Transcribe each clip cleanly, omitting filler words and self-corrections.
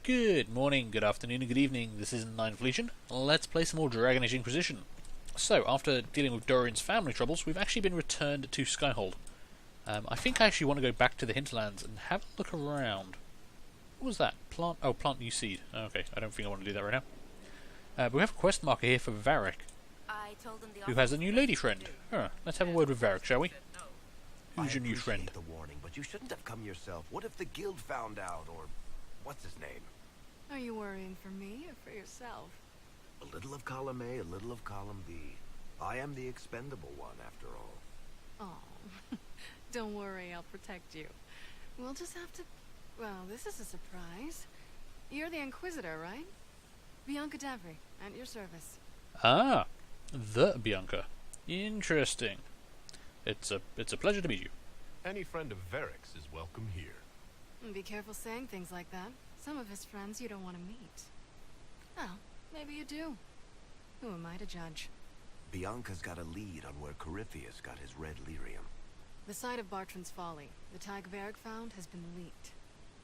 Good morning, good afternoon, and good evening. This is Inquisition. Let's play some more Dragon Age Inquisition. So, after dealing with Dorian's family troubles, we've actually been returned to Skyhold. I think I actually want to go back to the Hinterlands and have a look around. What was that? Plant? Oh, plant new seed. Okay, I don't think I want to do that right now. But we have a quest marker here for Varric, who has a new lady friend. Let's have a word with Varric, shall we? Who's your new friend? The warning, but you shouldn't have come yourself. What if the guild found out, or what's his name? Are you worrying for me or for yourself? A little of column A, a little of column B. I am the expendable one, after all. Oh, don't worry, I'll protect you. We'll just have to... Well, this is a surprise. You're the Inquisitor, right? Bianca Davry, at your service. Ah, the Bianca. Interesting. It's a pleasure to meet you. Any friend of Varric's is welcome here. Be careful saying things like that. Some of his friends you don't want to meet. Well, maybe you do. Who am I to judge? Bianca's got a lead on where Corypheus got his red lyrium. The site of Bartran's Folly, the tag Varric found, has been leaked.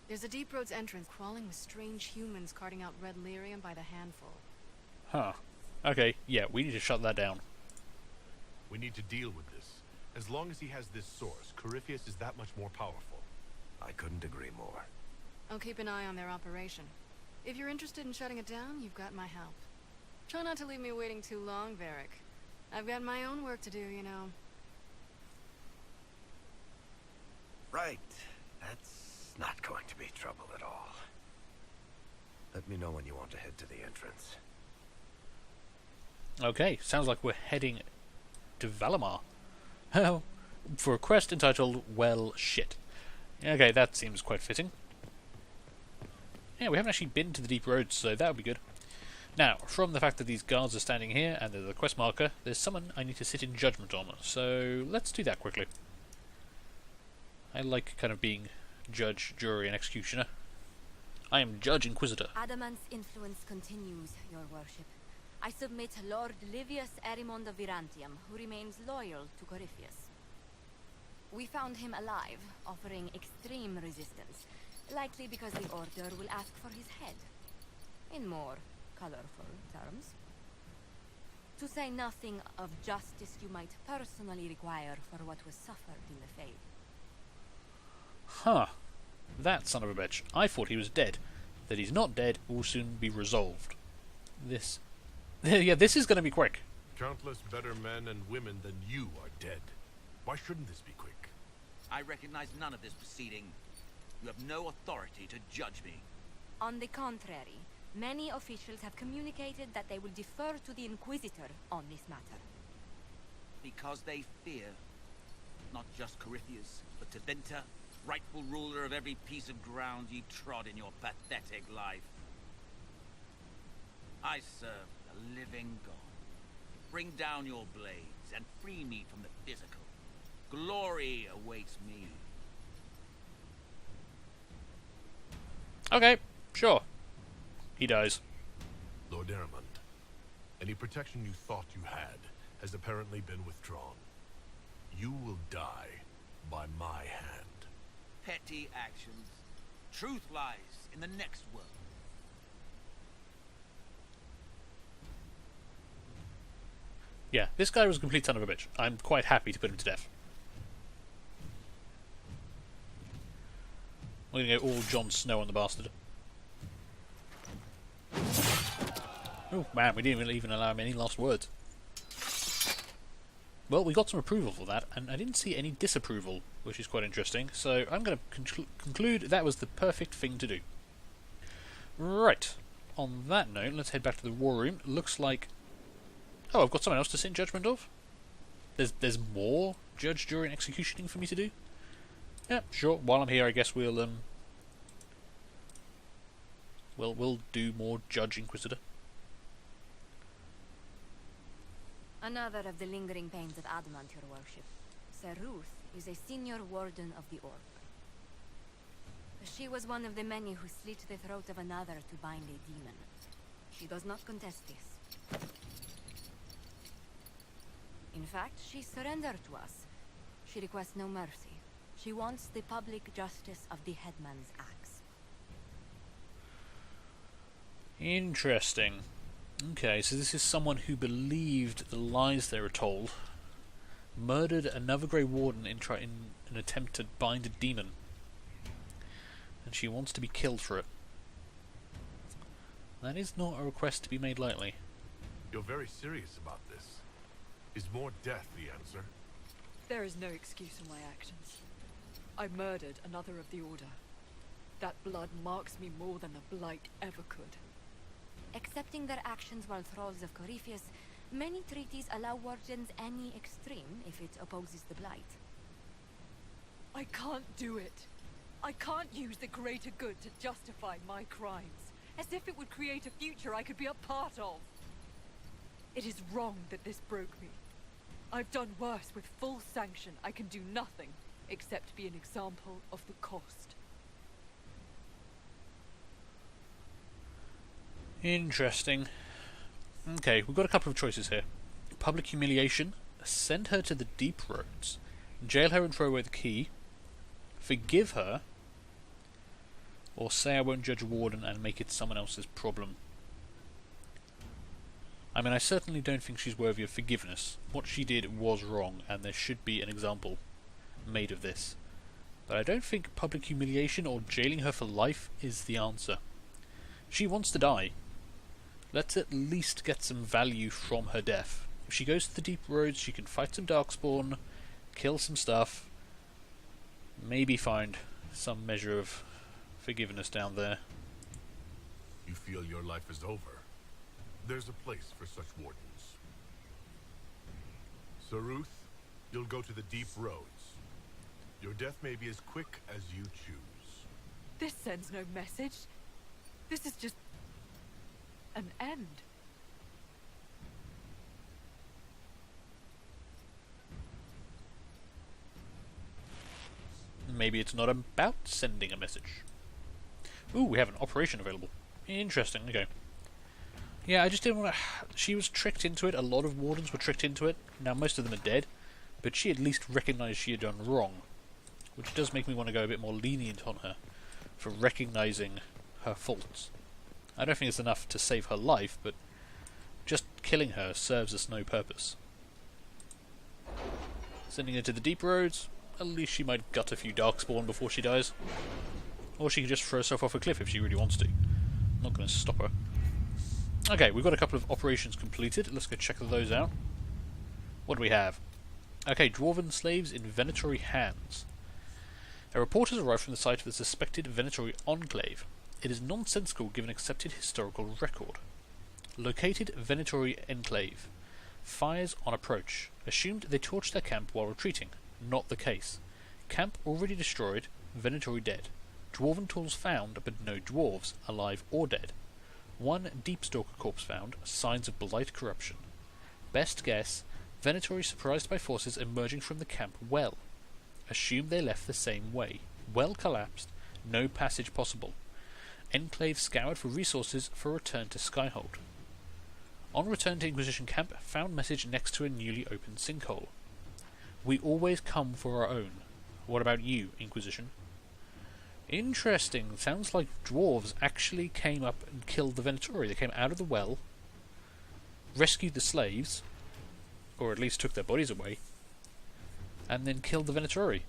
There's a deep roads entrance crawling with strange humans carting out red lyrium by the handful. Huh. Okay, yeah, we need to shut that down. We need to deal with this. As long as he has this source, Corypheus is that much more powerful. I couldn't agree more. I'll keep an eye on their operation. If you're interested in shutting it down, you've got my help. Try not to leave me waiting too long, Varric. I've got my own work to do, you know. Right. That's not going to be trouble at all. Let me know when you want to head to the entrance. Okay, sounds like we're heading to Valamar. For a quest entitled, Well, Shit. Okay, that seems quite fitting. Yeah, we haven't actually been to the deep roads, so that would be good. Now, from the fact that these guards are standing here, and there's a quest marker, there's someone I need to sit in judgment on, so let's do that quickly. I like kind of being judge, jury, and executioner. I am Judge Inquisitor. Adamant's influence continues, your worship. I submit Lord Livius Erimond of Virantium, who remains loyal to Corypheus. We found him alive, offering extreme resistance, likely because the Order will ask for his head. In more colorful terms. To say nothing of justice you might personally require for what was suffered in the Faith. Huh. That son of a bitch. I thought he was dead. That he's not dead will soon be resolved. This... yeah, this is going to be quick. Countless better men and women than you are dead. Why shouldn't this be quick? I recognize none of this proceeding. You have no authority to judge me. On the contrary, many officials have communicated that they will defer to the Inquisitor on this matter. Because they fear not just Corypheus, but Teventa, rightful ruler of every piece of ground ye trod in your pathetic life. I serve the living God. Bring down your blades and free me from the physical. Glory awaits me. Okay, sure. He dies. Lord Erimond, any protection you thought you had has apparently been withdrawn. You will die by my hand. Petty actions. Truth lies in the next world. Yeah, this guy was a complete son of a bitch. I'm quite happy to put him to death. We're gonna go all Jon Snow on the bastard. Oh man, we didn't even allow him any last words. Well, we got some approval for that, and I didn't see any disapproval, which is quite interesting, so I'm going to conclude that was the perfect thing to do. Right, on that note, let's head back to the war room. Looks like... Oh, I've got someone else to sit in judgment of? There's more judge, jury, and executioning for me to do? Yeah, sure, while I'm here I guess we'll do more Judge Inquisitor. Another of the lingering pains of Adamant, your worship. Sir Ruth is a senior warden of the Orb. She was one of the many who slit the throat of another to bind a demon. She does not contest this. In fact, she surrendered to us. She requests no mercy. She wants the public justice of the headman's axe. Interesting. Okay, so this is someone who believed the lies they were told, murdered another Grey Warden in an attempt to bind a demon, and she wants to be killed for it. That is not a request to be made lightly. You're very serious about this. Is more death the answer? There is no excuse for my actions. I murdered another of the Order. That blood marks me more than the Blight ever could. Accepting their actions while thralls of Corypheus, many treaties allow wardens any extreme if it opposes the Blight. I can't do it. I can't use the greater good to justify my crimes, as if it would create a future I could be a part of. It is wrong that this broke me. I've done worse with full sanction. I can do nothing except be an example of the cost. Interesting. Okay, we've got a couple of choices here. Public humiliation, send her to the Deep Roads, jail her and throw away the key, forgive her, or say I won't judge Warden and make it someone else's problem. I mean, I certainly don't think she's worthy of forgiveness. What she did was wrong, and there should be an example made of this. But I don't think public humiliation or jailing her for life is the answer. She wants to die. Let's at least get some value from her death. If she goes to the Deep Roads, she can fight some Darkspawn, kill some stuff, maybe find some measure of forgiveness down there. You feel your life is over? There's a place for such wardens. So Ruth, you'll go to the Deep Roads. Your death may be as quick as you choose. This sends no message. This is just an end. Maybe it's not about sending a message. Ooh, we have an operation available. Interesting, okay. Yeah, I just didn't want to... She was tricked into it. A lot of wardens were tricked into it. Now, most of them are dead. But she at least recognised she had done wrong. Which does make me want to go a bit more lenient on her for recognising her faults. I don't think it's enough to save her life, but just killing her serves us no purpose. Sending her to the Deep Roads, at least she might gut a few Darkspawn before she dies. Or she can just throw herself off a cliff if she really wants to. I'm not going to stop her. Okay, we've got a couple of operations completed. Let's go check those out. What do we have? Okay, Dwarven slaves in Venatori hands. A report has arrived from the site of the suspected Venatori enclave. It is nonsensical given accepted historical record. Located Venatori enclave. Fires on approach. Assumed they torched their camp while retreating. Not the case. Camp already destroyed. Venatori dead. Dwarven tools found, but no dwarves, alive or dead. One Deepstalker corpse found. Signs of blight corruption. Best guess, Venatori surprised by forces emerging from the camp well. Assume they left the same way. Well collapsed. No passage possible. Enclave scoured for resources for return to Skyhold. On return to Inquisition camp, found message next to a newly opened sinkhole. We always come for our own. What about you, Inquisition? Interesting. Sounds like dwarves actually came up and killed the Venatori. They came out of the well, rescued the slaves, or at least took their bodies away, and then killed the Venatori,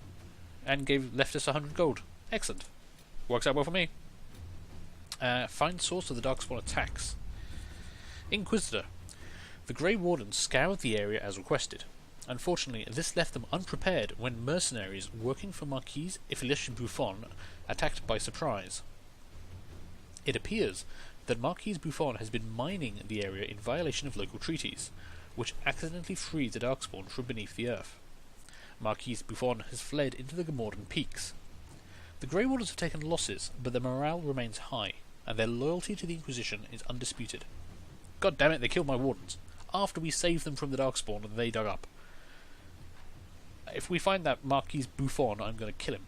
and left us 100 gold. Excellent. Works out well for me. Find source of the Darkspawn attacks. Inquisitor. The Grey Wardens scoured the area as requested. Unfortunately, this left them unprepared when mercenaries working for Marquise Buffon attacked by surprise. It appears that Marquise Buffon has been mining the area in violation of local treaties, which accidentally freed the Darkspawn from beneath the earth. Marquise Buffon has fled into the Gomorrhan peaks. The Grey Wardens have taken losses, but their morale remains high, and their loyalty to the Inquisition is undisputed. God damn it, they killed my wardens, after we saved them from the Darkspawn that they dug up. If we find that Marquise Buffon, I'm going to kill him.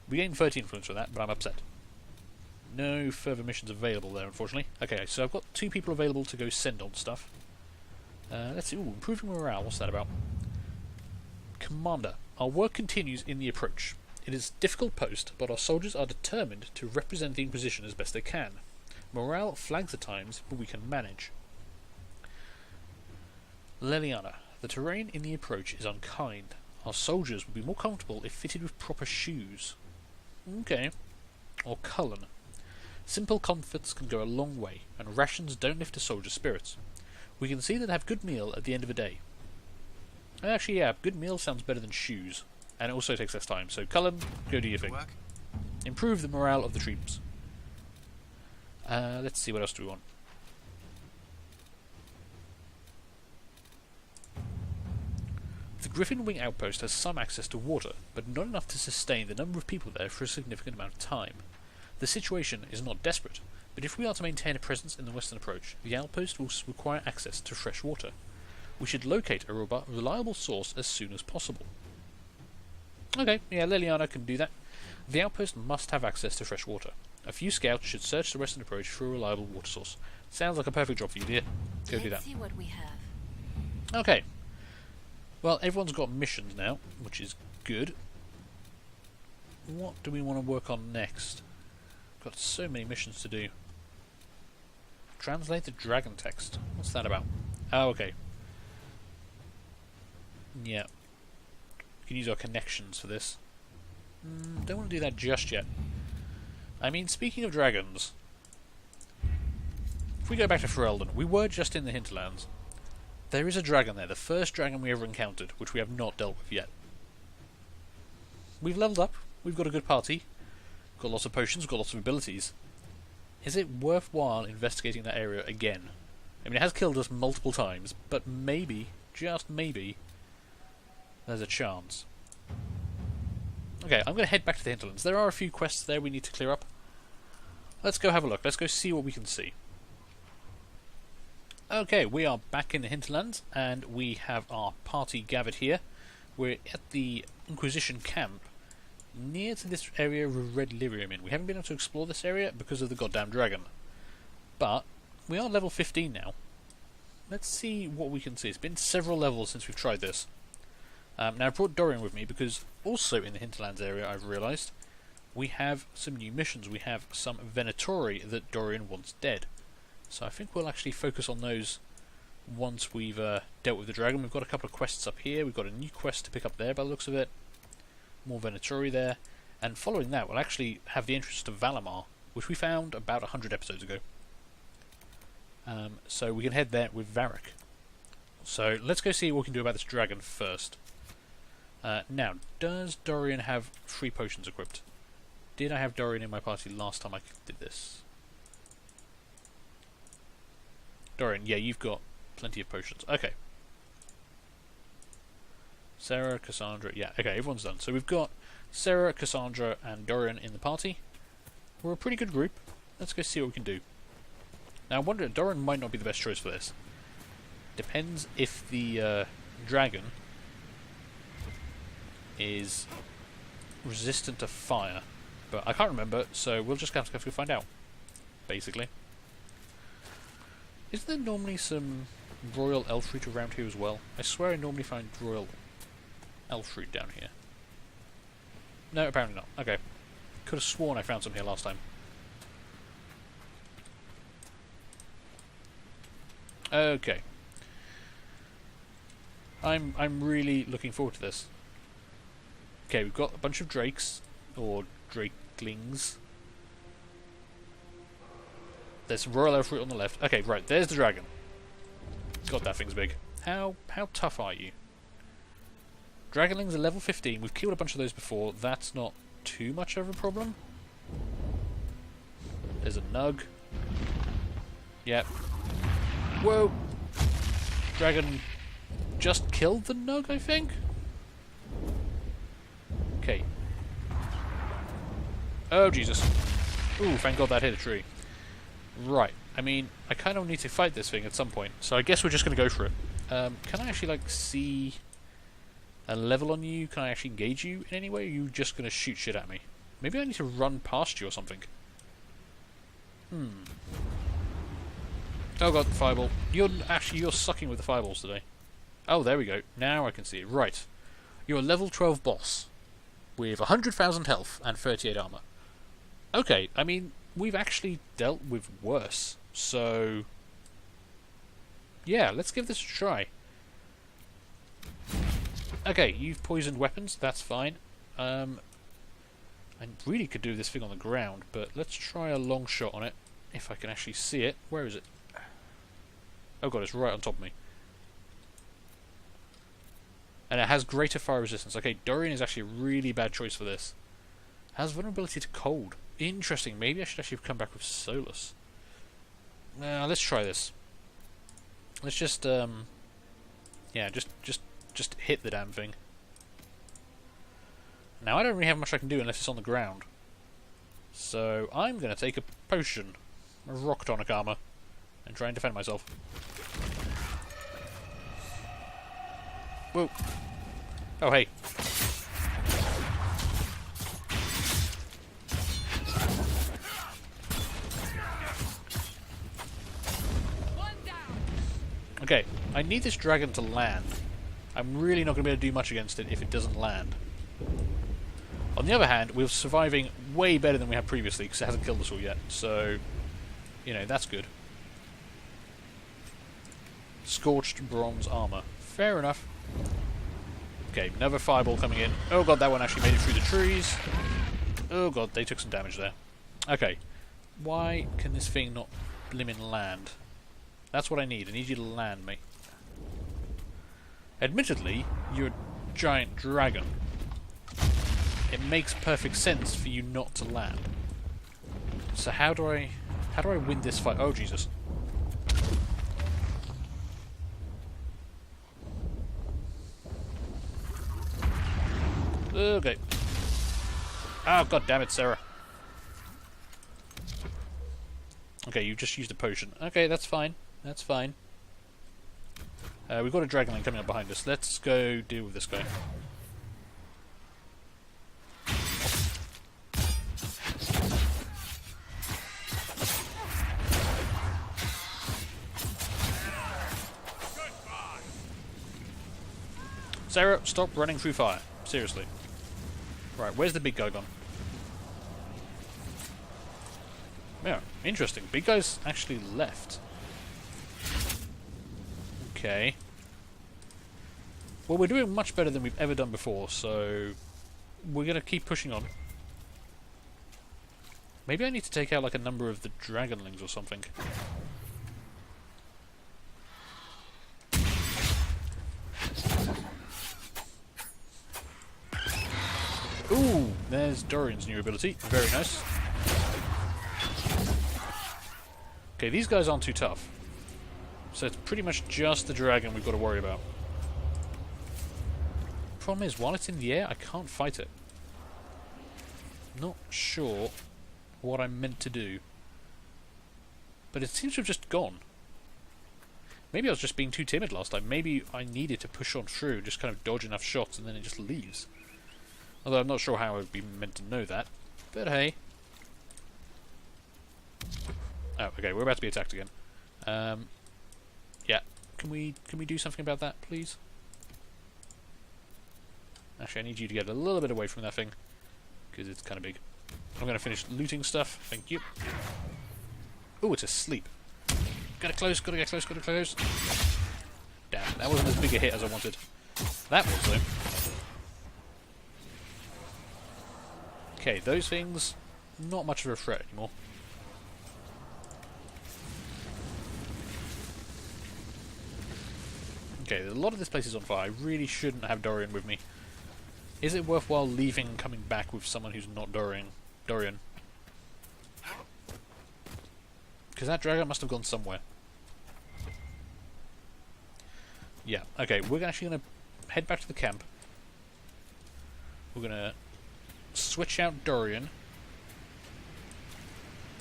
We gained 30 influence for that, but I'm upset. No further missions available there, unfortunately. Okay, so I've got 2 people available to go send on stuff. Let's see. Ooh, improving morale. What's that about? Commander. Our work continues in the approach. It is a difficult post, but our soldiers are determined to represent the Inquisition as best they can. Morale flags at times, but we can manage. Leliana. The terrain in the approach is unkind. Our soldiers would be more comfortable if fitted with proper shoes. Okay. Or Cullen. Simple comforts can go a long way, and rations don't lift a soldier's spirits. We can see that they have good meal at the end of the day. Actually, yeah, good meal sounds better than shoes. And it also takes less time, so Cullen, go do your thing. Improve the morale of the troops. Let's see, what else do we want? The Griffin Wing outpost has some access to water, but not enough to sustain the number of people there for a significant amount of time. The situation is not desperate, but if we are to maintain a presence in the western approach, the outpost will require access to fresh water. We should locate a reliable source as soon as possible. Okay, yeah, Leliana can do that. The outpost must have access to fresh water. A few scouts should search the western approach for a reliable water source. Sounds like a perfect job for you, dear. Go do that. Let's see what we have. Okay. Well, everyone's got missions now, which is good. What do we want to work on next? Got so many missions to do. Translate the dragon text. What's that about? Oh, okay. Yeah. We can use our connections for this. Don't want to do that just yet. I mean, speaking of dragons, if we go back to Ferelden, we were just in the Hinterlands. There is a dragon there, the first dragon we ever encountered, which we have not dealt with yet. We've leveled up, we've got a good party, got lots of potions, got lots of abilities. Is it worthwhile investigating that area again? I mean, it has killed us multiple times, but maybe, just maybe, there's a chance. Okay, I'm going to head back to the Hinterlands. There are a few quests there we need to clear up. Let's go have a look. Let's go see what we can see. Okay, we are back in the Hinterlands, and we have our party gathered here. We're at the Inquisition camp, near to this area with Red Lyrium in. We haven't been able to explore this area because of the goddamn dragon. But, we are level 15 now. Let's see what we can see. It's been several levels since we've tried this. Now, I brought Dorian with me because also in the Hinterlands area, I've realised, we have some new missions. We have some Venatori that Dorian wants dead. So I think we'll actually focus on those once we've dealt with the dragon. We've got a couple of quests up here. We've got a new quest to pick up there by the looks of it. More Venatori there. And following that, we'll actually have the entrance to Valamar, which we found about 100 episodes ago. So we can head there with Varric. So let's go see what we can do about this dragon first. Now, does Dorian have 3 potions equipped? Did I have Dorian in my party last time I did this? Dorian, yeah, you've got plenty of potions. Okay. Sarah, Cassandra, yeah, okay, everyone's done. So we've got Sarah, Cassandra, and Dorian in the party. We're a pretty good group. Let's go see what we can do. Now, I wonder, Dorian might not be the best choice for this. Depends if the dragon is resistant to fire. But I can't remember, so we'll just have to find out, basically. Is there normally some royal elf fruit around here as well? I swear I normally find royal elf fruit down here. No, apparently not. Okay. Could have sworn I found some here last time. Okay. I'm really looking forward to this. Okay, we've got a bunch of drakes, or drakelings. There's some royal elf fruit on the left. Okay, right, there's the dragon. God, that thing's big. How tough are you? Dragonlings are level 15. We've killed a bunch of those before. That's not too much of a problem. There's a nug. Yep. Whoa! Dragon just killed the nug, I think? Okay. Oh, Jesus. Ooh, thank God that hit a tree. Right. I mean, I kind of need to fight this thing at some point, so I guess we're just going to go for it. Can I actually, like, see a level on you? Can I actually engage you in any way, or are you just going to shoot shit at me? Maybe I need to run past you or something. Oh god, fireball. You're sucking with the fireballs today. Oh, there we go. Now I can see it. Right. You're a level 12 boss with 100,000 health and 38 armor. Okay, I mean, we've actually dealt with worse. So, yeah, let's give this a try. Okay, you've poisoned weapons, that's fine. I really could do this thing on the ground, but let's try a long shot on it, if I can actually see it. Where is it? Oh god, it's right on top of me. And it has greater fire resistance. Okay, Dorian is actually a really bad choice for this. Has vulnerability to cold. Interesting, maybe I should actually come back with Solus. Now, let's try this. Let's just, yeah, just hit the damn thing. Now, I don't really have much I can do unless it's on the ground. So, I'm going to take a potion of rock tonic armor and try and defend myself. Whoa. Oh, hey. Okay, I need this dragon to land. I'm really not going to be able to do much against it if it doesn't land. On the other hand, we're surviving way better than we have previously because it hasn't killed us all yet. So, you know, that's good. Scorched bronze armor. Fair enough. Okay, another fireball coming in. Oh god, that one actually made it through the trees. Oh god, they took some damage there. Okay. Why can this thing not blimmin' land? That's what I need. I need you to land, mate. Admittedly, you're a giant dragon. It makes perfect sense for you not to land. So how do I win this fight? Oh Jesus. Okay. Oh god damn it, Sarah. Okay, you just used a potion. Okay, that's fine. That's fine. We've got a dragonling coming up behind us. Let's go deal with this guy. Sarah, stop running through fire. Seriously. Right, where's the big guy gone? Yeah, interesting. Big guy's actually left. Okay. Well, we're doing much better than we've ever done before, so we're going to keep pushing on. Maybe I need to take out like a number of the dragonlings or something. Ooh, there's Dorian's new ability. Very nice. Okay, these guys aren't too tough. So it's pretty much just the dragon we've got to worry about. Problem is, while it's in the air, I can't fight it. Not sure what I'm meant to do. But it seems to have just gone. Maybe I was just being too timid last time. Maybe I needed to push on through, just kind of dodge enough shots, and then it just leaves. Although I'm not sure how I would be meant to know that. But hey. Oh, okay, we're about to be attacked again. Yeah. Can we do something about that, please? Actually, I need you to get a little bit away from that thing, because it's kind of big. I'm going to finish looting stuff. Thank you. Oh, it's asleep. Gotta close, gotta get close, gotta close. Damn, that wasn't as big a hit as I wanted. That was, though. Okay, those things, not much of a threat anymore. Okay, a lot of this place is on fire. I really shouldn't have Dorian with me. Is it worthwhile leaving and coming back with someone who's not Dorian? Because that dragon must have gone somewhere. Yeah, okay, we're actually going to head back to the camp. We're going to switch out Dorian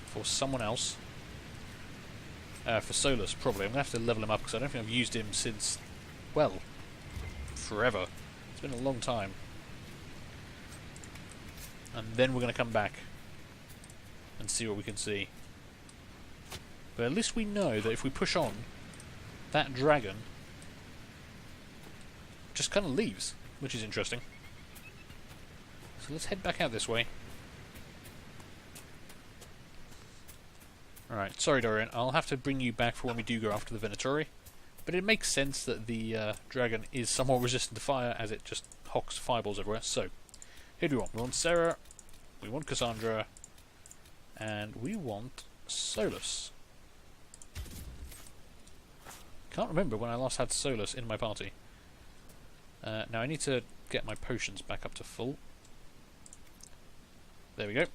for someone else. For Solus, probably. I'm going to have to level him up because I don't think I've used him since, well, forever. It's been a long time. And then we're going to come back and see what we can see. But at least we know that if we push on, that dragon just kind of leaves, which is interesting. So let's head back out this way. Alright, sorry Dorian, I'll have to bring you back for when we do go after the Venatori. But it makes sense that the dragon is somewhat resistant to fire, as it just hocks fireballs everywhere. So, who do we want? We want Sarah, we want Cassandra, and we want Solus. Can't remember when I last had Solus in my party. Now I need to get my potions back up to full. There we go.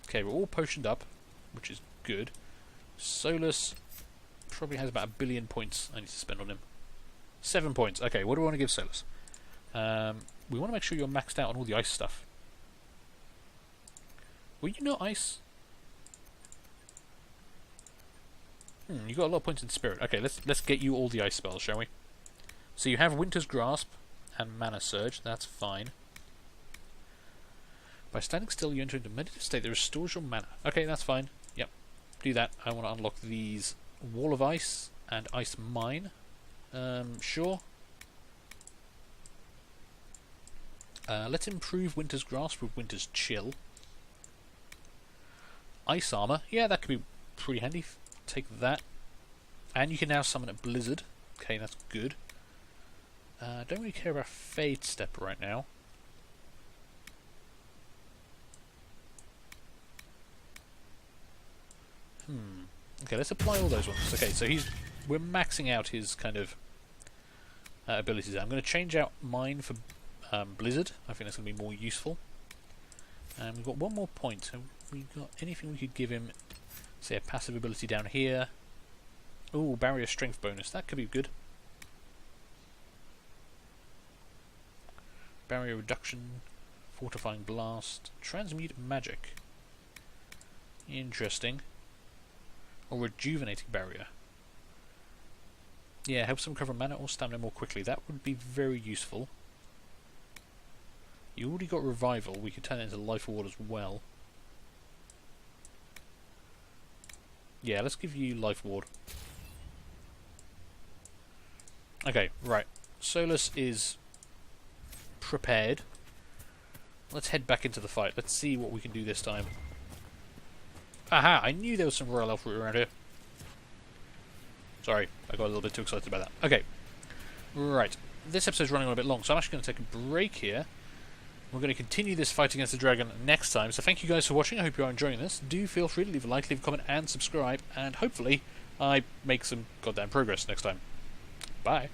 Okay, we're all potioned up, which is good. Solus probably has about 1 billion points I need to spend on him. 7 points. Okay, what do we want to give Solus? We want to make sure you're maxed out on all the ice stuff. Were you not ice? You got a lot of points in spirit. Okay, let's get you all the ice spells, shall we? So you have Winter's Grasp and Mana Surge. That's fine. By standing still, you enter into a meditative state that restores your mana. Okay, that's fine. Yep, do that. I want to unlock these Wall of Ice and Ice Mine. Sure. Let's improve Winter's Grasp with Winter's Chill. Ice Armor. Yeah, that could be pretty handy. Take that. And you can now summon a Blizzard. Okay, that's good. Don't really care about Fade Step right now. Okay, let's apply all those ones. Okay, so we're maxing out his kind of abilities. I'm going to change out mine for Blizzard. I think that's going to be more useful. And we've got one more point. Have we got anything we could give him? Say a passive ability down here. Ooh, barrier strength bonus. That could be good. Barrier reduction, fortifying blast, transmute magic. Interesting. Or rejuvenating barrier. Yeah, helps them recover mana or stamina more quickly. That would be very useful. You already got revival. We could turn it into life ward as well. Yeah, let's give you life ward. Okay, right. Solus is prepared. Let's head back into the fight. Let's see what we can do this time. Aha! I knew there was some Royal Elf root around here. Sorry, I got a little bit too excited about that. Okay. Right. This episode's running on a bit long, so I'm actually going to take a break here. We're going to continue this fight against the dragon next time, so thank you guys for watching. I hope you are enjoying this. Do feel free to leave a like, leave a comment, and subscribe, and hopefully I make some goddamn progress next time. Bye.